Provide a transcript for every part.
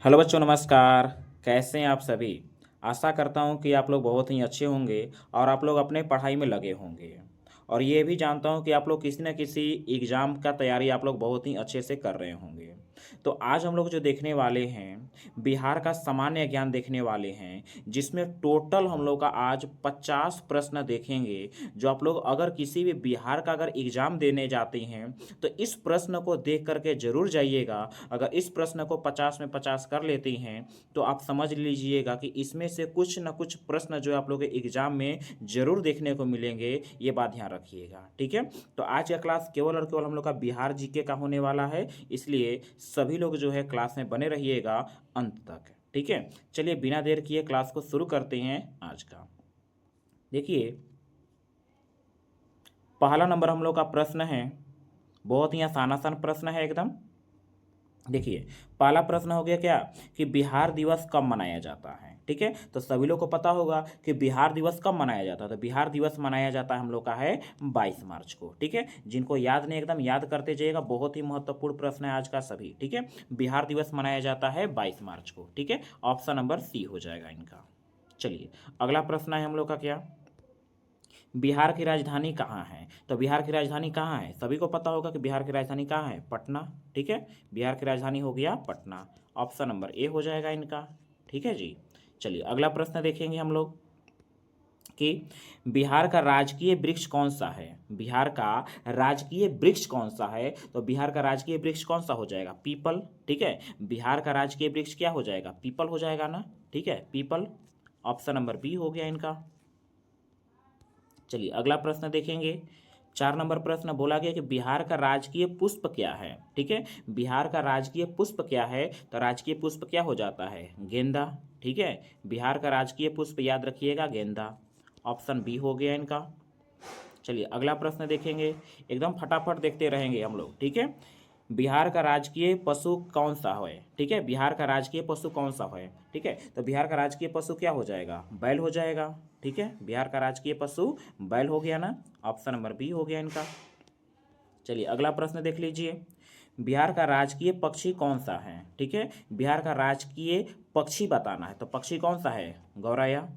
Hello बच्चों, नमस्कार। कैसे हैं आप सभी? आशा करता हूं कि आप लोग बहुत ही अच्छे होंगे और आप लोग अपने पढ़ाई में लगे होंगे। और ये भी जानता हूं कि आप लोग किसी न किसी एग्ज़ाम का तैयारी आप लोग बहुत ही अच्छे से कर रहे होंगे। तो आज हम लोग जो देखने वाले हैं, बिहार का सामान्य ज्ञान देखने वाले हैं, जिसमें टोटल हम लोग का आज 50 प्रश्न देखेंगे, जो आप लोग अगर किसी भी बिहार का अगर एग्ज़ाम देने जाते हैं, तो इस प्रश्न को देख कर के ज़रूर जाइएगा। अगर इस प्रश्न को 50 में 50 कर लेते हैं, तो आप समझ लीजिएगा कि इसमें से कुछ न कुछ प्रश्न जो आप लोग के एग्ज़ाम में ज़रूर देखने को मिलेंगे, ये बात ध्यान रखिएगा, ठीक है? तो आज का क्लास केवल और केवल हम लोग का बिहार जीके का होने वाला है, इसलिए सभी लोग जो है क्लास में बने रहिएगा अंत तक, ठीक है? चलिए बिना देर किए क्लास को शुरू करते हैं आज का। देखिए, पहला नंबर हम लोग का प्रश्न है, बहुत ही आसान आसान प्रश्न है एकदम। देखिए, पहला प्रश्न हो गया क्या कि बिहार दिवस कब मनाया जाता है, ठीक है? तो सभी लोग को पता होगा कि बिहार दिवस कब मनाया जाता है। तो बिहार दिवस मनाया जाता है हम लोग का है 22 मार्च को, ठीक है? जिनको याद नहीं एकदम याद करते जाइएगा, बहुत ही महत्वपूर्ण प्रश्न है आज का सभी, ठीक है? बिहार दिवस मनाया जाता है 22 मार्च को, ठीक है? ऑप्शन नंबर सी हो जाएगा इनका। चलिए, अगला प्रश्न है हम लोग का क्या, बिहार की राजधानी कहाँ है? तो बिहार की राजधानी कहाँ है? सभी को पता होगा कि बिहार की राजधानी कहाँ है, पटना, ठीक है? बिहार की राजधानी हो गया पटना। ऑप्शन नंबर ए हो जाएगा इनका, ठीक है जी। चलिए अगला प्रश्न देखेंगे हम लोग कि बिहार का राजकीय वृक्ष कौन सा है? बिहार का राजकीय वृक्ष कौन सा है? तो बिहार का राजकीय वृक्ष कौन सा हो जाएगा? पीपल, ठीक है? बिहार का राजकीय वृक्ष क्या हो जाएगा? पीपल हो जाएगा ना, ठीक है? पीपल। ऑप्शन नंबर बी हो गया इनका। चलिए अगला प्रश्न देखेंगे। 4 नंबर प्रश्न बोला गया कि बिहार का राजकीय पुष्प क्या है, ठीक है? बिहार का राजकीय पुष्प क्या है? तो राजकीय पुष्प क्या हो जाता है? गेंदा, ठीक है? बिहार का राजकीय पुष्प याद रखिएगा गेंदा। ऑप्शन बी हो गया इनका। चलिए अगला प्रश्न देखेंगे, एकदम फटाफट देखते रहेंगे हम लोग, ठीक है? बिहार का राजकीय पशु कौन सा है, ठीक है? बिहार का राजकीय पशु कौन सा है, ठीक है? तो बिहार का राजकीय पशु क्या हो जाएगा? बैल हो जाएगा, ठीक है? बिहार का राजकीय पशु बैल हो गया ना। ऑप्शन नंबर बी हो गया इनका। चलिए अगला प्रश्न देख लीजिए, बिहार का राजकीय पक्षी कौन सा है, ठीक है? बिहार का राजकीय पक्षी बताना है, तो पक्षी कौन सा है? गौरैया।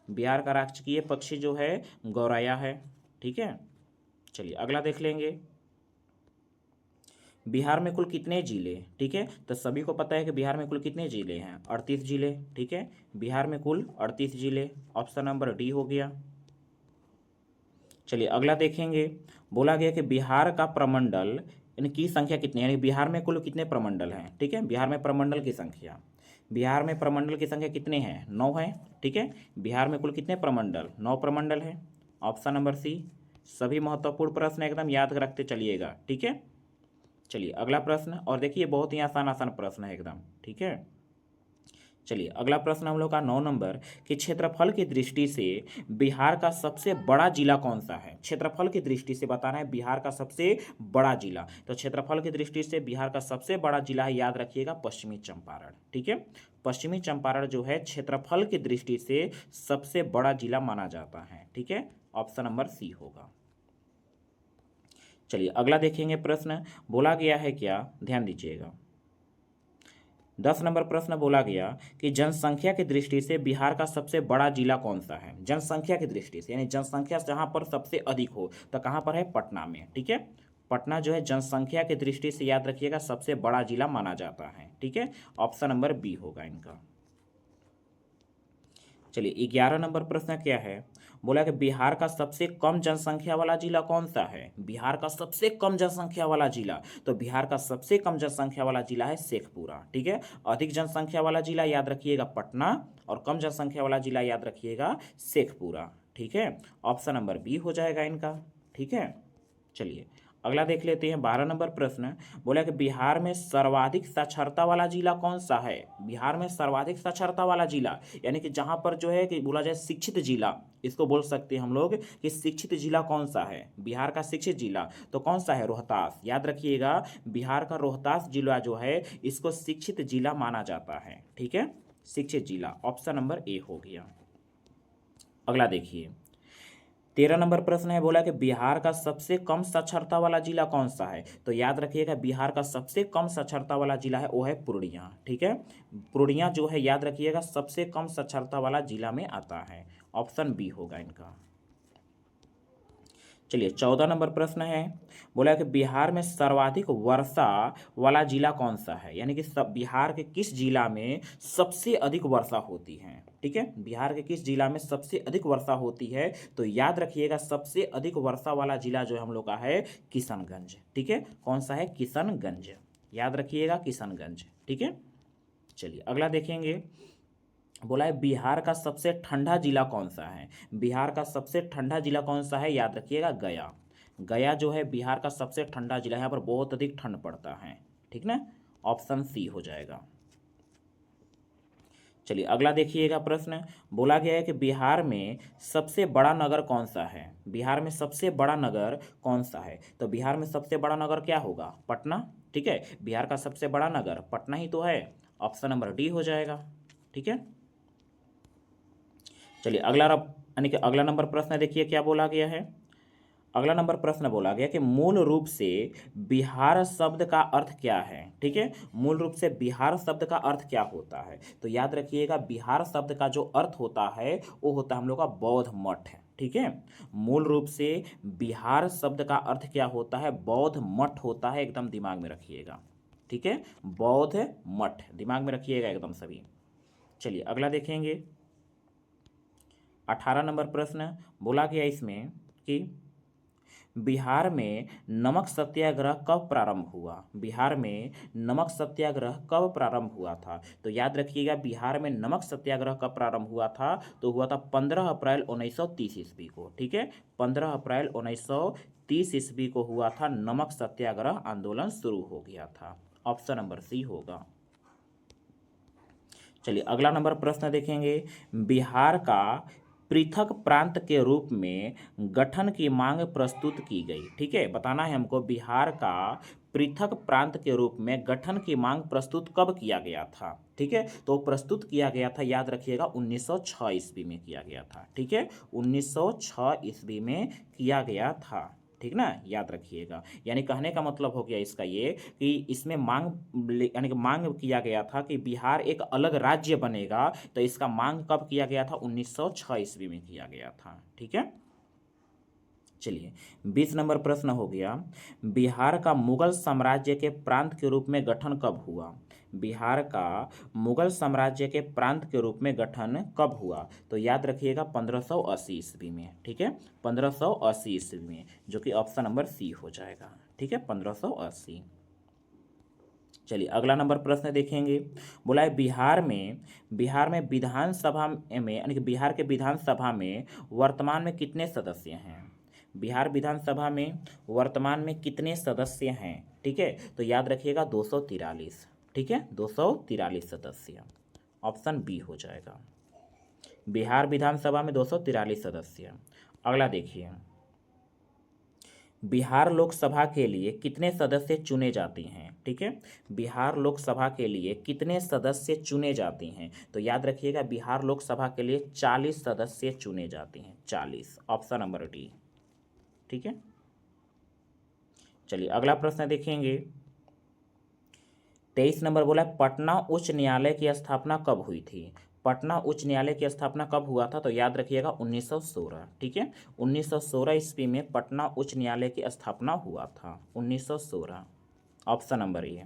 बिहार का राजकीय पक्षी जो है गौरैया है, ठीक है? चलिए अगला देख लेंगे, बिहार में कुल कितने जिले, ठीक है? तो सभी को पता है कि बिहार में कुल कितने जिले हैं? 38 जिले, ठीक है? बिहार में कुल 38 जिले। ऑप्शन नंबर डी हो गया। चलिए अगला देखेंगे, बोला गया कि बिहार का प्रमंडल इनकी संख्या कितनी है, यानी बिहार में कुल कितने प्रमंडल हैं, ठीक है? बिहार में प्रमंडल की संख्या, बिहार में प्रमंडल की संख्या कितने हैं? 9 है, ठीक है? बिहार में कुल कितने प्रमंडल? 9 प्रमंडल है। Option number C. सभी महत्वपूर्ण प्रश्न एकदम याद रखते चलिएगा, ठीक है? चलिए अगला प्रश्न, और देखिए बहुत ही आसान आसान प्रश्न है एकदम, ठीक है? चलिए अगला प्रश्न हम लोग का 9 नंबर कि क्षेत्रफल की दृष्टि से बिहार का सबसे बड़ा जिला कौन सा है? क्षेत्रफल की दृष्टि से बताना है बिहार का सबसे बड़ा जिला। तो क्षेत्रफल की दृष्टि से बिहार का सबसे बड़ा जिला है, याद रखिएगा, पश्चिमी चंपारण, ठीक है? पश्चिमी चंपारण जो है क्षेत्रफल की दृष्टि से सबसे बड़ा जिला माना जाता है, ठीक है? ऑप्शन नंबर सी होगा। चलिए अगला देखेंगे प्रश्न, बोला गया है क्या, ध्यान दीजिएगा। 10 नंबर प्रश्न बोला गया कि जनसंख्या की दृष्टि से बिहार का सबसे बड़ा जिला कौन सा है? जनसंख्या की दृष्टि से, यानी जनसंख्या जहाँ पर सबसे अधिक हो, तो कहाँ पर है? पटना में, ठीक है? पटना जो है जनसंख्या की दृष्टि से याद रखिएगा सबसे बड़ा जिला माना जाता है, ठीक है? ऑप्शन नंबर बी होगा इनका। चलिए 11 नंबर प्रश्न क्या है, बोला कि बिहार का सबसे कम जनसंख्या वाला जिला कौन सा है? बिहार का सबसे कम जनसंख्या वाला जिला, तो बिहार का सबसे कम जनसंख्या वाला जिला है शेखपुरा, ठीक है? अधिक जनसंख्या वाला जिला याद रखिएगा पटना, और कम जनसंख्या वाला जिला याद रखिएगा शेखपुरा, ठीक है? ऑप्शन नंबर बी हो जाएगा इनका, ठीक है? चलिए अगला देख लेते हैं 12 नंबर प्रश्न, बोला कि बिहार में सर्वाधिक साक्षरता वाला जिला कौन सा है? बिहार में सर्वाधिक साक्षरता वाला जिला, यानी कि जहाँ पर जो है कि बोला जाए शिक्षित जिला, इसको बोल सकते हैं हम लोग कि शिक्षित जिला कौन सा है? बिहार का शिक्षित जिला तो कौन सा है? रोहतास, याद रखिएगा बिहार का रोहतास जिला जो है इसको शिक्षित जिला माना जाता है, ठीक है? शिक्षित जिला। ऑप्शन नंबर ए हो गया। अगला देखिए, 13 नंबर प्रश्न है, बोला कि बिहार का सबसे कम साक्षरता वाला जिला कौन सा है। तो याद रखिएगा बिहार का सबसे कम साक्षरता वाला जिला है वो है पूर्णिया। ठीक है, पूर्णिया जो है याद रखिएगा सबसे कम साक्षरता वाला जिला में आता है। ऑप्शन बी होगा इनका। चलिए 14 नंबर प्रश्न है, बोला कि बिहार में सर्वाधिक वर्षा वाला जिला कौन सा है, यानी कि सब बिहार के किस जिला में सबसे अधिक वर्षा होती है। ठीक है, बिहार के किस जिला में सबसे अधिक वर्षा होती है। तो याद रखिएगा सबसे अधिक वर्षा वाला जिला जो है हम लोग का है किशनगंज। ठीक है, कौन सा है, किशनगंज, याद रखिएगा किशनगंज। ठीक है, चलिए अगला देखेंगे, बोला है बिहार का सबसे ठंडा जिला कौन सा है। बिहार का सबसे ठंडा जिला कौन सा है, याद रखिएगा गया। गया जो है बिहार का सबसे ठंडा जिला है, यहाँ पर बहुत अधिक ठंड पड़ता है। ठीक ना, ऑप्शन सी हो जाएगा। चलिए अगला देखिएगा प्रश्न, बोला गया है कि बिहार में सबसे बड़ा नगर कौन सा है। बिहार में सबसे बड़ा नगर कौन सा है। तो बिहार में सबसे बड़ा नगर क्या होगा, पटना। ठीक है, बिहार का सबसे बड़ा नगर पटना ही तो है। ऑप्शन नंबर डी हो जाएगा। ठीक है, चलिए अगला यानी कि अगला नंबर प्रश्न देखिए क्या बोला गया है। अगला नंबर प्रश्न बोला गया कि मूल रूप से बिहार शब्द का अर्थ क्या है। ठीक है, मूल रूप से बिहार शब्द का अर्थ क्या होता है। तो याद रखिएगा बिहार शब्द का जो अर्थ होता है वो होता है हम लोग का बौद्ध मठ। ठीक है, मूल रूप से बिहार शब्द का अर्थ क्या होता है, बौद्ध मठ होता है, एकदम दिमाग में रखिएगा। ठीक है, बौद्ध मठ दिमाग में रखिएगा एकदम सभी। चलिए अगला देखेंगे, 18 नंबर प्रश्न बोला गया इसमें कि बिहार में नमक सत्याग्रह कब प्रारंभ हुआ। बिहार में नमक सत्याग्रह कब प्रारंभ हुआ था। तो याद रखिएगा बिहार में नमक सत्याग्रह कब प्रारंभ हुआ था, तो हुआ था 15 अप्रैल 1930 ईस्वी को। ठीक है, 15 अप्रैल 1930 ईस्वी को हुआ था नमक सत्याग्रह आंदोलन शुरू हो गया था। ऑप्शन नंबर सी होगा। चलिए अगला नंबर प्रश्न देखेंगे, बिहार का पृथक प्रांत के रूप में गठन की मांग प्रस्तुत की गई। ठीक है, बताना है हमको बिहार का पृथक प्रांत के रूप में गठन की मांग प्रस्तुत कब किया गया था। ठीक है, तो प्रस्तुत किया गया था याद रखिएगा 1906 ईस्वी में किया गया था। ठीक है, 1906 ईस्वी में किया गया था। ठीक ना, याद रखिएगा, यानी कहने का मतलब हो गया इसका ये कि इसमें मांग यानी कि मांग किया गया था कि बिहार एक अलग राज्य बनेगा। तो इसका मांग कब किया गया था, 1906 ईस्वी में किया गया था। ठीक है, चलिए 20 नंबर प्रश्न हो गया, बिहार का मुगल साम्राज्य के प्रांत के रूप में गठन कब हुआ। बिहार का मुगल साम्राज्य के प्रांत के रूप में गठन कब हुआ। तो याद रखिएगा 1580 ईस्वी में। ठीक है, 1580 ईस्वी में, जो कि ऑप्शन नंबर सी हो जाएगा। ठीक है, 1580। चलिए अगला नंबर प्रश्न देखेंगे, बोला है बिहार में विधानसभा में यानी कि बिहार के विधानसभा में वर्तमान में कितने सदस्य हैं। बिहार विधानसभा में वर्तमान में कितने सदस्य हैं। ठीक है, तो याद रखिएगा 243। ठीक है, 243 सदस्य, ऑप्शन बी हो जाएगा। बिहार विधानसभा में 243 सदस्य। अगला देखिए, बिहार लोकसभा के लिए कितने सदस्य चुने जाते हैं। ठीक है, बिहार लोकसभा के लिए कितने सदस्य चुने जाते हैं। तो याद रखिएगा बिहार लोकसभा के लिए 40 सदस्य चुने जाते हैं, 40, ऑप्शन नंबर डी। ठीक है, चलिए अगला प्रश्न देखेंगे, 23 नंबर बोला पटना उच्च न्यायालय की स्थापना कब हुई थी। पटना उच्च न्यायालय की स्थापना कब हुआ था। तो याद रखिएगा 1916। ठीक है, 1916 ईस्वी में पटना उच्च न्यायालय की स्थापना हुआ था, 1916, ऑप्शन नंबर ए।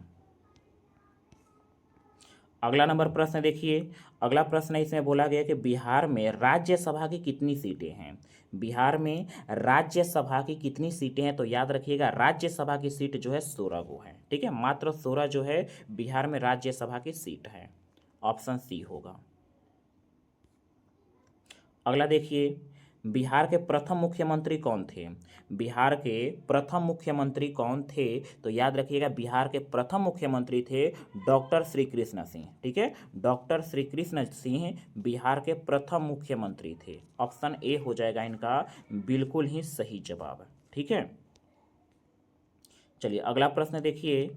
अगला नंबर प्रश्न देखिए, अगला प्रश्न इसमें बोला गया कि बिहार में राज्यसभा की कितनी सीटें हैं। बिहार में राज्यसभा की कितनी सीटें हैं। तो याद रखिएगा राज्यसभा की सीट जो है 16 गो है। ठीक है, मात्र 16 जो है बिहार में राज्यसभा की सीट है, ऑप्शन सी होगा। अगला देखिए, बिहार के प्रथम मुख्यमंत्री कौन थे। बिहार के प्रथम मुख्यमंत्री कौन थे। तो याद रखिएगा बिहार के प्रथम मुख्यमंत्री थे डॉक्टर श्री कृष्ण सिंह। ठीक है, डॉक्टर श्री कृष्ण सिंह बिहार के प्रथम मुख्यमंत्री थे, ऑप्शन ए हो जाएगा इनका बिल्कुल ही सही जवाब। ठीक है, चलिए अगला प्रश्न देखिए,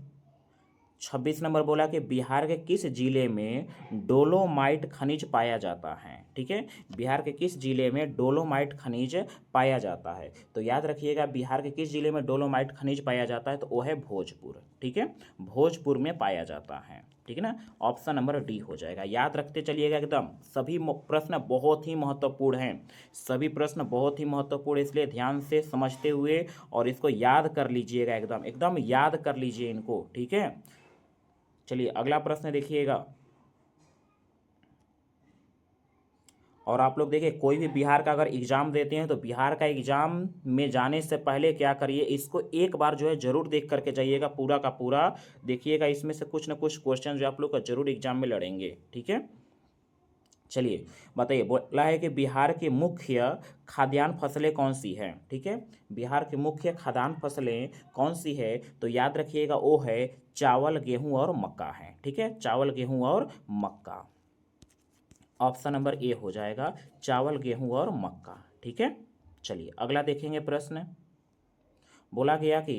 26 नंबर बोला कि बिहार के किस जिले में डोलोमाइट खनिज पाया जाता है। ठीक है, बिहार के किस जिले में डोलोमाइट खनिज पाया जाता है। तो याद रखिएगा बिहार के किस जिले में डोलोमाइट खनिज पाया जाता है, तो वो है भोजपुर। ठीक है, भोजपुर में पाया जाता है। ठीक है ना, ऑप्शन नंबर डी हो जाएगा। याद रखते चलिएगा एकदम, सभी प्रश्न बहुत ही महत्वपूर्ण हैं, सभी प्रश्न बहुत ही महत्वपूर्ण, इसलिए ध्यान से समझते हुए और इसको याद कर लीजिएगा, एकदम एकदम याद कर लीजिए इनको। ठीक है, चलिए अगला प्रश्न देखिएगा। और आप लोग देखिए, कोई भी बिहार का अगर एग्जाम देते हैं तो बिहार का एग्जाम में जाने से पहले क्या करिए, इसको एक बार जो है जरूर देख करके जाइएगा, पूरा का पूरा देखिएगा, इसमें से कुछ ना कुछ क्वेश्चन जो आप लोग का जरूर एग्जाम में लड़ेंगे। ठीक है, चलिए बताइए, बोला है कि बिहार की मुख्य खाद्यान्न फसलें कौन सी हैं। ठीक है, बिहार की मुख्य खाद्यान्न फसलें कौन सी है, तो याद रखिएगा वो है चावल, गेहूं और मक्का है। ठीक है, चावल, गेहूं और मक्का, ऑप्शन नंबर ए हो जाएगा, चावल, गेहूं और मक्का। ठीक है, चलिए अगला देखेंगे प्रश्न। बोला गया कि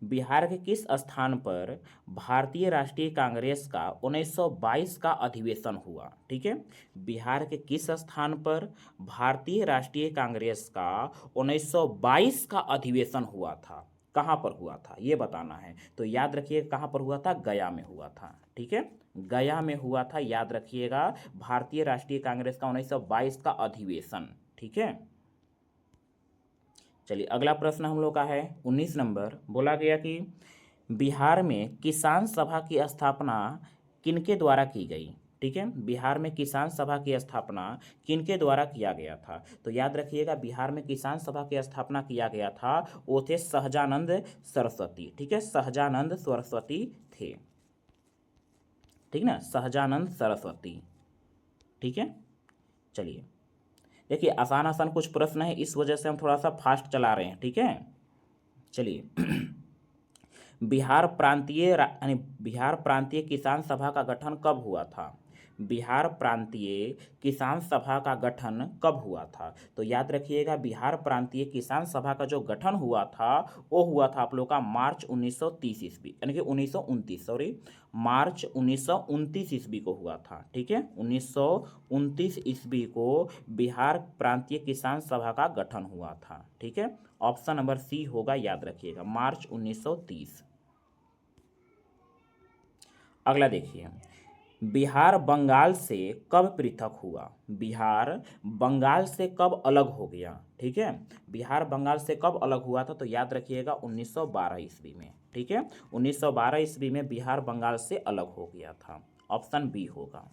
बिहार के किस स्थान पर भारतीय राष्ट्रीय कांग्रेस का 1922 का अधिवेशन हुआ। ठीक है, बिहार के किस स्थान पर भारतीय राष्ट्रीय कांग्रेस का 1922 का अधिवेशन हुआ था, कहाँ पर हुआ था ये बताना है। तो याद रखिए कहाँ पर हुआ था, गया में हुआ था। ठीक है, गया में हुआ था, याद रखिएगा, भारतीय राष्ट्रीय कांग्रेस का 1922 का अधिवेशन। ठीक है, चलिए अगला प्रश्न हम लोग का है 19 नंबर। बोला गया कि बिहार में किसान सभा की स्थापना किनके द्वारा की गई। ठीक है, बिहार में किसान सभा की स्थापना किनके द्वारा किया गया था। तो याद रखिएगा बिहार में किसान सभा की स्थापना किया गया था, वो थे सहजानंद सरस्वती। ठीक है, सहजानंद सरस्वती थे। ठीक ना, सहजानंद सरस्वती। ठीक है, चलिए देखिए आसान आसान कुछ प्रश्न है, इस वजह से हम थोड़ा सा फास्ट चला रहे हैं। ठीक है, चलिए बिहार प्रांतीय किसान सभा का गठन कब हुआ था। बिहार प्रांतीय किसान सभा का गठन कब हुआ था। तो याद रखिएगा बिहार प्रांतीय किसान सभा का जो गठन हुआ था वो हुआ था आप लोग का मार्च 1930 ईस्वी, यानी कि 1929, सॉरी, मार्च 1929 ईस्वी को हुआ था। ठीक है, 1929 ईस्वी को बिहार प्रांतीय किसान सभा का गठन हुआ था। ठीक है, ऑप्शन नंबर सी होगा, याद रखिएगा, मार्च 1930। अगला देखिए, बिहार बंगाल से कब पृथक हुआ। बिहार बंगाल से कब अलग हो गया। ठीक है, बिहार बंगाल से कब अलग हुआ था, तो याद रखिएगा 1912 ईस्वी में। ठीक है, 1912 ईस्वी में बिहार बंगाल से अलग हो गया था, ऑप्शन बी होगा।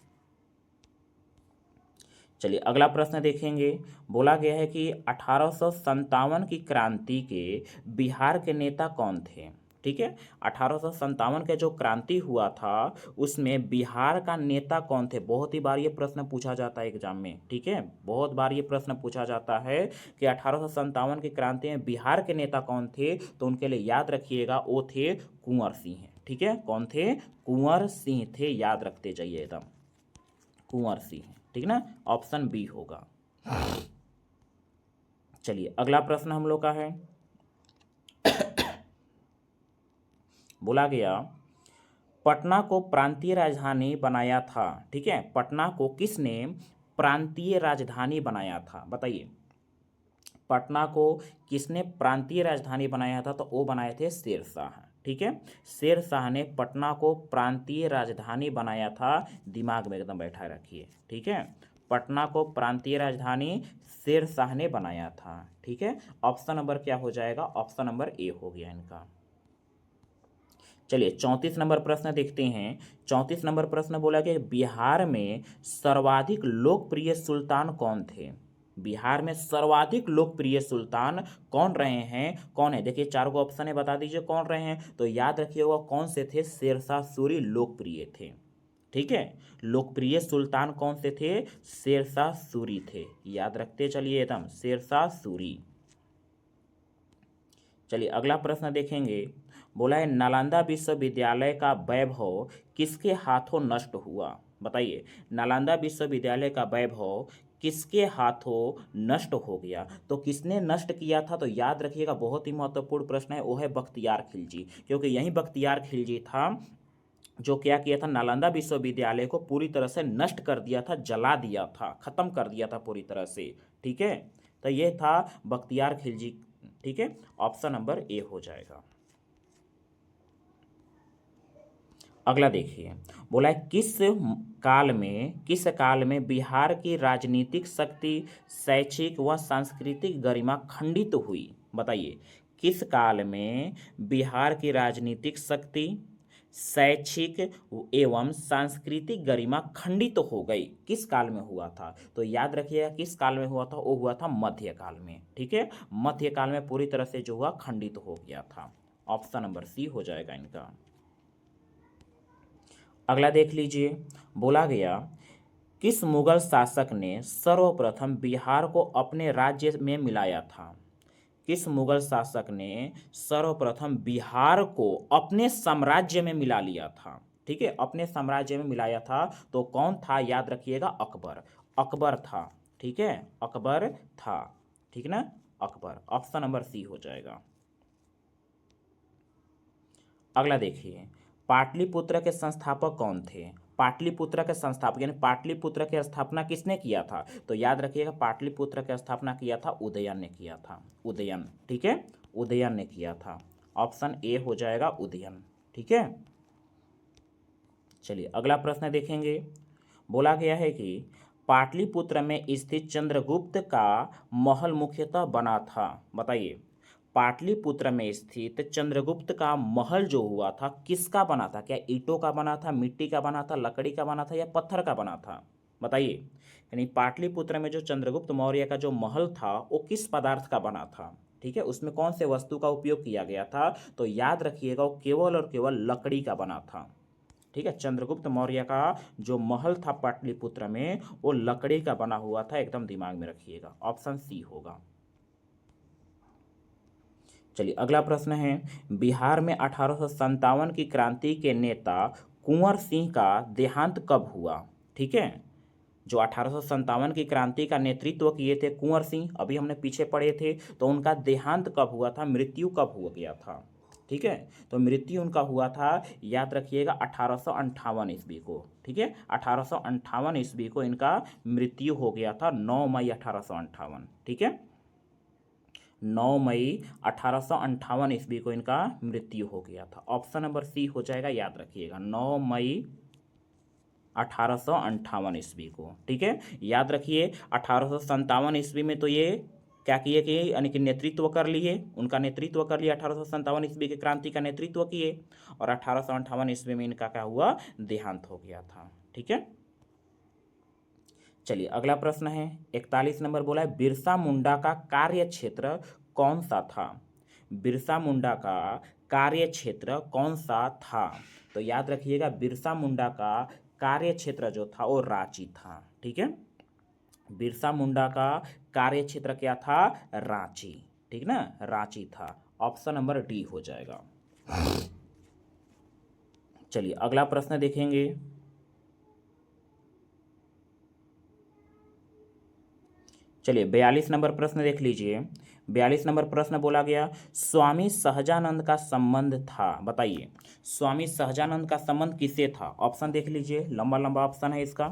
चलिए अगला प्रश्न देखेंगे। बोला गया है कि 1857 की क्रांति के बिहार के नेता कौन थे। ठीक है, 1857 के जो क्रांति हुआ था उसमें बिहार का नेता कौन थे, बहुत ही बार ये प्रश्न पूछा जाता है एग्जाम में। ठीक है, बहुत बार ये प्रश्न पूछा जाता है कि 1857 की क्रांति में बिहार के नेता कौन थे, तो उनके लिए याद रखिएगा वो थे कुंवर सिंह। ठीक है, कौन थे, कुंवर सिंह थे, याद रखते जाइए एकदम, कुंवर सिंह। ठीक ना, ऑप्शन बी होगा। चलिए अगला प्रश्न हम लोग का है, बोला गया पटना को प्रांतीय राजधानी बनाया था। ठीक है, पटना को किसने प्रांतीय राजधानी बनाया था, बताइए, पटना को किसने प्रांतीय राजधानी बनाया था, तो वो बनाए थे शेर शाह। ठीक है, शेर शाह ने पटना को प्रांतीय राजधानी बनाया था, दिमाग में एकदम बैठा रखिए। ठीक है, पटना को प्रांतीय राजधानी शेर शाह ने बनाया था। ठीक है, ऑप्शन नंबर क्या हो जाएगा, ऑप्शन नंबर ए हो गया इनका। चलिए 34 नंबर प्रश्न देखते हैं। 34 नंबर प्रश्न बोला कि बिहार में सर्वाधिक लोकप्रिय सुल्तान कौन थे। बिहार में सर्वाधिक लोकप्रिय सुल्तान कौन रहे हैं, कौन है, देखिए चार को ऑप्शन है, बता दीजिए कौन रहे हैं। तो याद रखिएगा कौन से थे, शेरशाह सूरी लोकप्रिय थे। ठीक है, लोकप्रिय सुल्तान कौन से थे, शेरशाह सूरी थे, याद रखते चलिए एकदम, शेरशाह सूरी। चलिए अगला प्रश्न देखेंगे। बोला है नालंदा विश्वविद्यालय का वैभव किसके हाथों नष्ट हुआ, बताइए, नालंदा विश्वविद्यालय का वैभव किसके हाथों नष्ट हो गया। तो किसने नष्ट किया था, तो याद रखिएगा बहुत ही महत्वपूर्ण प्रश्न है, वो है बख्तियार खिलजी, क्योंकि यही बख्तियार खिलजी था जो क्या किया था, नालंदा विश्वविद्यालय को पूरी तरह से नष्ट कर दिया था, जला दिया था, खत्म कर दिया था पूरी तरह से। ठीक है, तो ये था बख्तियार खिलजी। ठीक है, ऑप्शन नंबर ए हो जाएगा। अगला देखिए, बोला है किस काल में बिहार की राजनीतिक शक्ति, शैक्षिक व सांस्कृतिक गरिमा खंडित हुई। बताइए, किस काल में बिहार की राजनीतिक शक्ति, शैक्षिक एवं सांस्कृतिक गरिमा खंडित हो गई, किस काल में हुआ था? तो याद रखिएगा किस काल में हुआ था, वो हुआ था मध्यकाल में। ठीक है, मध्यकाल में पूरी तरह से जो हुआ खंडित हो गया था। ऑप्शन नंबर सी हो जाएगा इनका। अगला देख लीजिए, बोला गया किस मुगल शासक ने सर्वप्रथम बिहार को अपने राज्य में मिलाया था? किस मुगल शासक ने सर्वप्रथम बिहार को अपने साम्राज्य में मिला लिया था? ठीक है, अपने साम्राज्य में मिलाया था, तो कौन था? याद रखिएगा, अकबर। अकबर था। ठीक है, अकबर था। ठीक ना, अकबर। ऑप्शन नंबर सी हो जाएगा। अगला देखिए, पाटलिपुत्र के संस्थापक कौन थे? पाटलिपुत्र के संस्थापक यानी पाटलिपुत्र की स्थापना किसने किया था? तो याद रखिएगा, पाटलिपुत्र की स्थापना किया था उदयन ने किया था। उदयन। ठीक है, उदयन ने किया था। ऑप्शन ए हो जाएगा, उदयन। ठीक है, चलिए अगला प्रश्न देखेंगे। बोला गया है कि पाटलिपुत्र में स्थित चंद्रगुप्त का महल मुख्यतः बना था। बताइए, पाटलिपुत्र में स्थित चंद्रगुप्त का महल जो हुआ था किसका बना था? क्या ईंटों का बना था, मिट्टी का बना था, लकड़ी का बना था या पत्थर का बना था? बताइए, यानी पाटलिपुत्र में जो चंद्रगुप्त मौर्य का जो महल था वो किस पदार्थ का बना था? ठीक है, उसमें कौन से वस्तु का उपयोग किया गया था? तो याद रखिएगा, वो केवल और केवल लकड़ी का बना था। ठीक है, चंद्रगुप्त मौर्य का जो महल था पाटलिपुत्र में वो लकड़ी का बना हुआ था, एकदम दिमाग में रखिएगा। ऑप्शन सी होगा। चलिए अगला प्रश्न है, बिहार में 1857 की क्रांति के नेता कुंवर सिंह का देहांत कब हुआ? ठीक है, जो 1857 की क्रांति का नेतृत्व किए थे कुंवर सिंह, अभी हमने पीछे पढ़े थे, तो उनका देहांत कब हुआ था, मृत्यु कब हो गया था? ठीक है, तो मृत्यु उनका हुआ था, याद रखिएगा, 1858 ईस्वी को। ठीक है, 1858 ईस्वी को इनका मृत्यु हो गया था, 9 मई 1858। ठीक है, 9 मई 1858 ईस्वी को इनका मृत्यु हो गया था। ऑप्शन नंबर सी हो जाएगा, याद रखिएगा, 9 मई 1858 ईस्वी को। ठीक है, याद रखिए, 1857 ईस्वी में तो ये क्या किए कि यानी कि नेतृत्व कर लिए, उनका नेतृत्व कर लिया, 1857 ईस्वी की क्रांति का नेतृत्व किए, और 1858 ईस्वी में इनका क्या हुआ, देहांत हो गया था। ठीक है, चलिए अगला प्रश्न है, 41 नंबर बोला है, बिरसा मुंडा का कार्य क्षेत्र कौन सा था? बिरसा मुंडा का कार्य क्षेत्र कौन सा था? तो याद रखिएगा, बिरसा मुंडा का कार्य क्षेत्र जो था वो रांची था। ठीक है, बिरसा मुंडा का कार्य क्षेत्र क्या था? रांची। ठीक ना, रांची था। ऑप्शन नंबर डी हो जाएगा। चलिए अगला प्रश्न देखेंगे। चलिए 42 नंबर प्रश्न देख लीजिए। 42 नंबर प्रश्न बोला गया, स्वामी सहजानंद का संबंध था। बताइए, स्वामी सहजानंद का संबंध किससे था? ऑप्शन देख लीजिए, लंबा लंबा ऑप्शन है इसका।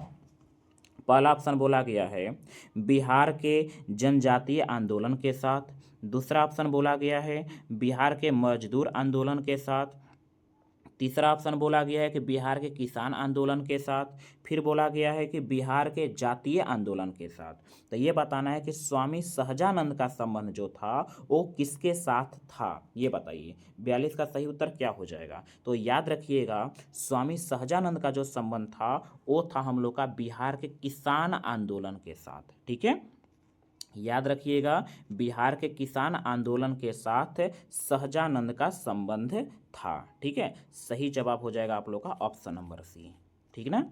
पहला ऑप्शन बोला गया है बिहार के जनजातीय आंदोलन के साथ। दूसरा ऑप्शन बोला गया है बिहार के मजदूर आंदोलन के साथ। तीसरा ऑप्शन बोला गया है कि बिहार के किसान आंदोलन के साथ। फिर बोला गया है कि बिहार के जातीय आंदोलन के साथ। तो ये बताना है कि स्वामी सहजानंद का संबंध जो था वो किसके साथ था, ये बताइए। 42 का सही उत्तर क्या हो जाएगा? तो याद रखिएगा, स्वामी सहजानंद का जो संबंध था वो था हम लोग का बिहार के किसान आंदोलन के साथ। ठीक है, याद रखिएगा, बिहार के किसान आंदोलन के साथ सहजानंद का संबंध था। ठीक है, सही जवाब हो जाएगा आप लोग का ऑप्शन नंबर सी। ठीक ना,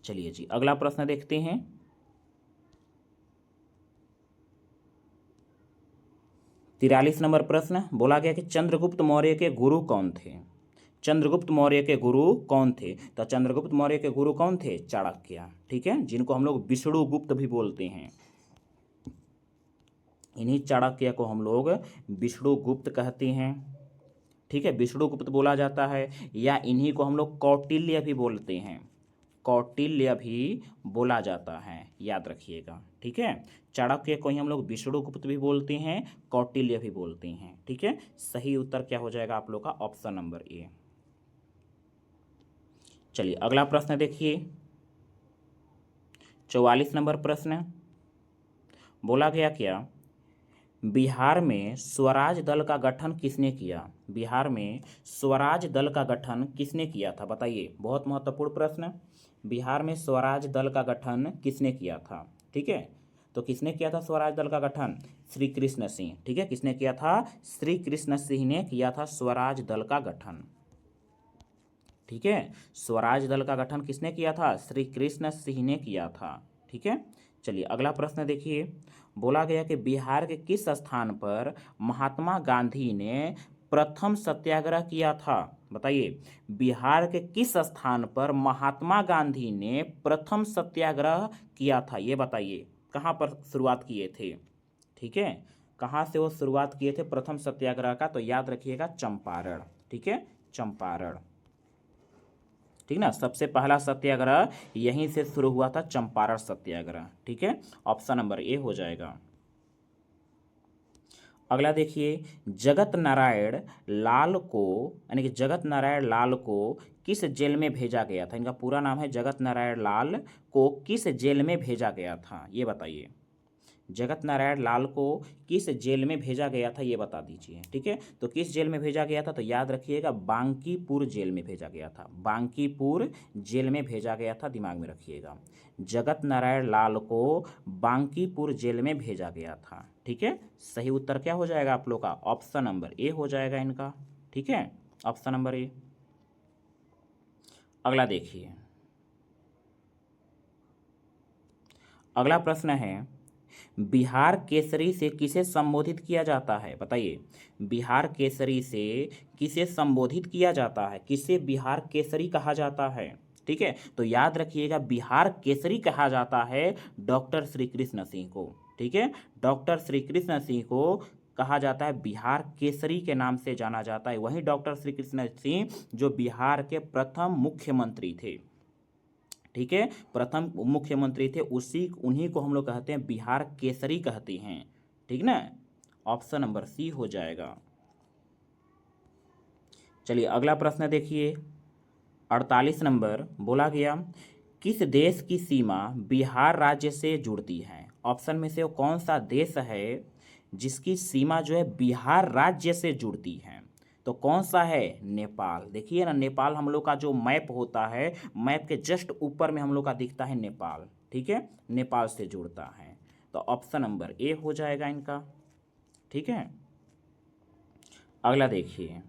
चलिए जी अगला प्रश्न देखते हैं। तिरालीस नंबर प्रश्न बोला गया कि चंद्रगुप्त मौर्य के गुरु कौन थे? चंद्रगुप्त मौर्य के गुरु कौन थे? तो चंद्रगुप्त मौर्य के गुरु कौन थे? चाणक्य। ठीक है, जिनको हम लोग विष्णुगुप्त भी बोलते हैं। इन्हीं चाणक्य को हम लोग विष्णुगुप्त कहते हैं। ठीक है, विष्णुगुप्त बोला जाता है, या इन्हीं को हम लोग कौटिल्य भी बोलते हैं, कौटिल्य भी बोला जाता है, याद रखिएगा। ठीक है, चाणक्य को ही हम लोग विष्णुगुप्त भी बोलते हैं, कौटिल्य भी बोलते हैं। ठीक है, सही उत्तर क्या हो जाएगा आप लोग का? Option number A. चलिए अगला प्रश्न देखिए, 44 नंबर प्रश्न। बोला गया क्या, बिहार में स्वराज दल का गठन किसने किया? बिहार में स्वराज दल का गठन किसने किया था? बताइए, बहुत महत्वपूर्ण प्रश्न। बिहार में स्वराज दल का गठन किसने किया था? ठीक है, तो किसने किया था स्वराज दल का गठन? श्री कृष्ण सिंह। ठीक है, किसने किया था? श्री कृष्ण सिंह ने किया था स्वराज दल का गठन। ठीक है, स्वराज दल का गठन किसने किया था? श्री कृष्ण सिंह ने किया था। ठीक है, चलिए अगला प्रश्न देखिए। बोला गया कि बिहार के किस स्थान पर महात्मा गांधी ने प्रथम सत्याग्रह किया था? बताइए, बिहार के किस स्थान पर महात्मा गांधी ने प्रथम सत्याग्रह किया था? ये बताइए, कहाँ पर शुरुआत किए थे? ठीक है, कहाँ से वो शुरुआत किए थे प्रथम सत्याग्रह का? तो याद रखिएगा, चंपारण। ठीक है, चंपारण। ठीक ना, सबसे पहला सत्याग्रह यहीं से शुरू हुआ था, चंपारण सत्याग्रह। ठीक है, ऑप्शन नंबर ए हो जाएगा। अगला देखिए, जगत नारायण लाल को, यानी कि जगत नारायण लाल को किस जेल में भेजा गया था? इनका पूरा नाम है जगत नारायण लाल को किस जेल में भेजा गया था? ये बताइए, जगत नारायण लाल को किस जेल में भेजा गया था, ये बता दीजिए। ठीक है, तो किस जेल में भेजा गया था? तो याद रखिएगा, बांकीपुर जेल में भेजा गया था, बांकीपुर जेल में भेजा गया था, दिमाग में रखिएगा। जगत नारायण लाल को बांकीपुर जेल में भेजा गया था। ठीक है, सही उत्तर क्या हो जाएगा आप लोग का? ऑप्शन नंबर ए हो जाएगा इनका। ठीक है, ऑप्शन नंबर ए। अगला देखिए, अगला प्रश्न है, बिहार केसरी से किसे संबोधित किया जाता है? बताइए, बिहार केसरी से किसे संबोधित किया जाता है? किसे बिहार केसरी कहा जाता है? ठीक है, तो याद रखिएगा, बिहार केसरी कहा जाता है डॉक्टर श्री कृष्ण सिंह को। ठीक है, डॉक्टर श्री कृष्ण सिंह को कहा जाता है बिहार केसरी के नाम से जाना जाता है। वही डॉक्टर श्री कृष्ण सिंह जो बिहार के प्रथम मुख्यमंत्री थे। ठीक है, प्रथम मुख्यमंत्री थे, उन्हीं को हम लोग कहते हैं बिहार केसरी कहते हैं। ठीक ना, ऑप्शन नंबर सी हो जाएगा। चलिए अगला प्रश्न देखिए, 48 नंबर। बोला गया, किस देश की सीमा बिहार राज्य से जुड़ती है? ऑप्शन में से वो कौन सा देश है जिसकी सीमा जो है बिहार राज्य से जुड़ती है? तो कौन सा है? नेपाल। देखिए ना, नेपाल हम लोग का जो मैप होता है, मैप के जस्ट ऊपर में हम लोग का दिखता है नेपाल। ठीक है, नेपाल से जुड़ता है, तो ऑप्शन नंबर ए हो जाएगा इनका। ठीक है, अगला देखिए,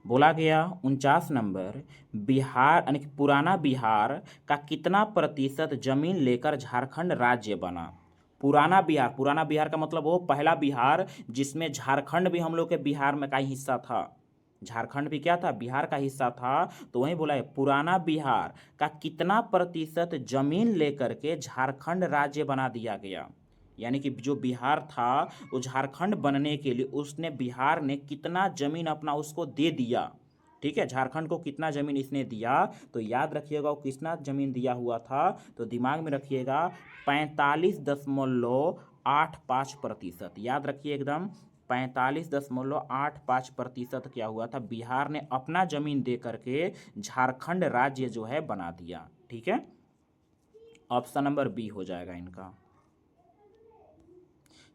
बोला गया 49 नंबर, बिहार यानी कि पुराना बिहार का कितना प्रतिशत जमीन लेकर झारखंड राज्य बना? पुराना बिहार का मतलब वो पहला बिहार जिसमें झारखंड भी हम लोग के बिहार में का ही हिस्सा था, झारखंड भी क्या था? बिहार का हिस्सा था। तो वही बोला है, पुराना बिहार का कितना प्रतिशत जमीन लेकर के झारखंड राज्य बना दिया गया? यानी कि जो बिहार था वो झारखंड बनने के लिए उसने, बिहार ने कितना जमीन अपना उसको दे दिया? ठीक है, झारखंड को कितना जमीन इसने दिया? तो याद रखिएगा, वो कितना जमीन दिया हुआ था, तो दिमाग में रखिएगा, 45.85%। याद रखिए एकदम, 45.85% क्या हुआ था? बिहार ने अपना जमीन दे करके झारखंड राज्य जो है बना दिया। ठीक है, ऑप्शन नंबर बी हो जाएगा इनका।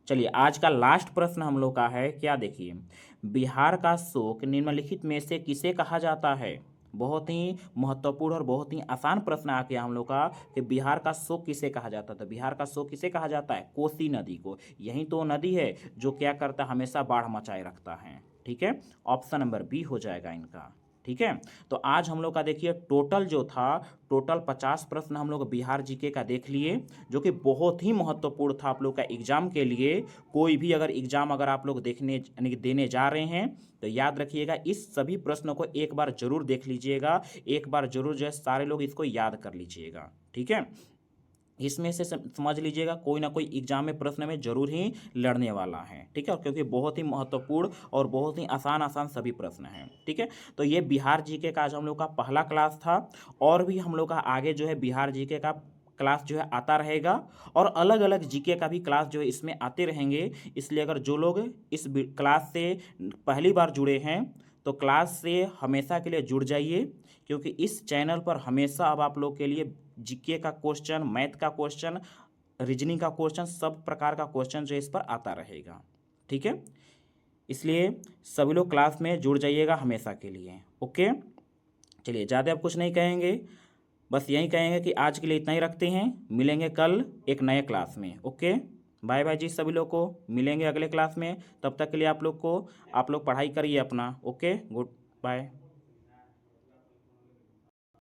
चलिए आज का लास्ट प्रश्न हम लोग का है, क्या देखिए, बिहार का शोक निम्नलिखित में से किसे कहा जाता है? बहुत ही महत्वपूर्ण और बहुत ही आसान प्रश्न आ गया हम लोग का कि बिहार का शोक किसे कहा जाता था? बिहार का शोक किसे कहा जाता है? कोसी नदी को। यही तो नदी है जो क्या करता है? हमेशा बाढ़ मचाए रखता है। ठीक है, ऑप्शन नंबर बी हो जाएगा इनका। ठीक है, तो आज हम लोग का देखिए टोटल जो था, टोटल 50 प्रश्न हम लोग बिहार जीके का देख लिए, जो कि बहुत ही महत्वपूर्ण था आप लोग का एग्जाम के लिए। कोई भी अगर एग्जाम अगर आप लोग देखने यानी कि देने जा रहे हैं तो याद रखिएगा, इस सभी प्रश्नों को एक बार जरूर देख लीजिएगा, एक बार जरूर जो है सारे लोग इसको याद कर लीजिएगा। ठीक है, इसमें से समझ लीजिएगा कोई ना कोई एग्जाम में प्रश्न में जरूर ही लड़ने वाला है, ठीक है, और क्योंकि बहुत ही महत्वपूर्ण और बहुत ही आसान आसान सभी प्रश्न हैं, ठीक है। तो ये बिहार जीके का आज हम लोग का पहला क्लास था, और भी हम लोग का आगे जो है बिहार जीके का क्लास जो है आता रहेगा, और अलग अलग जीके का भी क्लास जो है इसमें आते रहेंगे। इसलिए अगर जो लोग इस क्लास से पहली बार जुड़े हैं तो क्लास से हमेशा के लिए जुड़ जाइए, क्योंकि इस चैनल पर हमेशा अब आप लोग के लिए जीके का क्वेश्चन, मैथ का क्वेश्चन, रीजनिंग का क्वेश्चन, सब प्रकार का क्वेश्चन जो इस पर आता रहेगा, ठीक है। इसलिए सभी लोग क्लास में जुड़ जाइएगा हमेशा के लिए, ओके। चलिए, ज़्यादा अब कुछ नहीं कहेंगे, बस यही कहेंगे कि आज के लिए इतना ही रखते हैं। मिलेंगे कल एक नए क्लास में, ओके। बाय बाय जी, सभी लोग को मिलेंगे अगले क्लास में। तब तक के लिए आप लोग पढ़ाई करिए अपना, ओके। Good bye.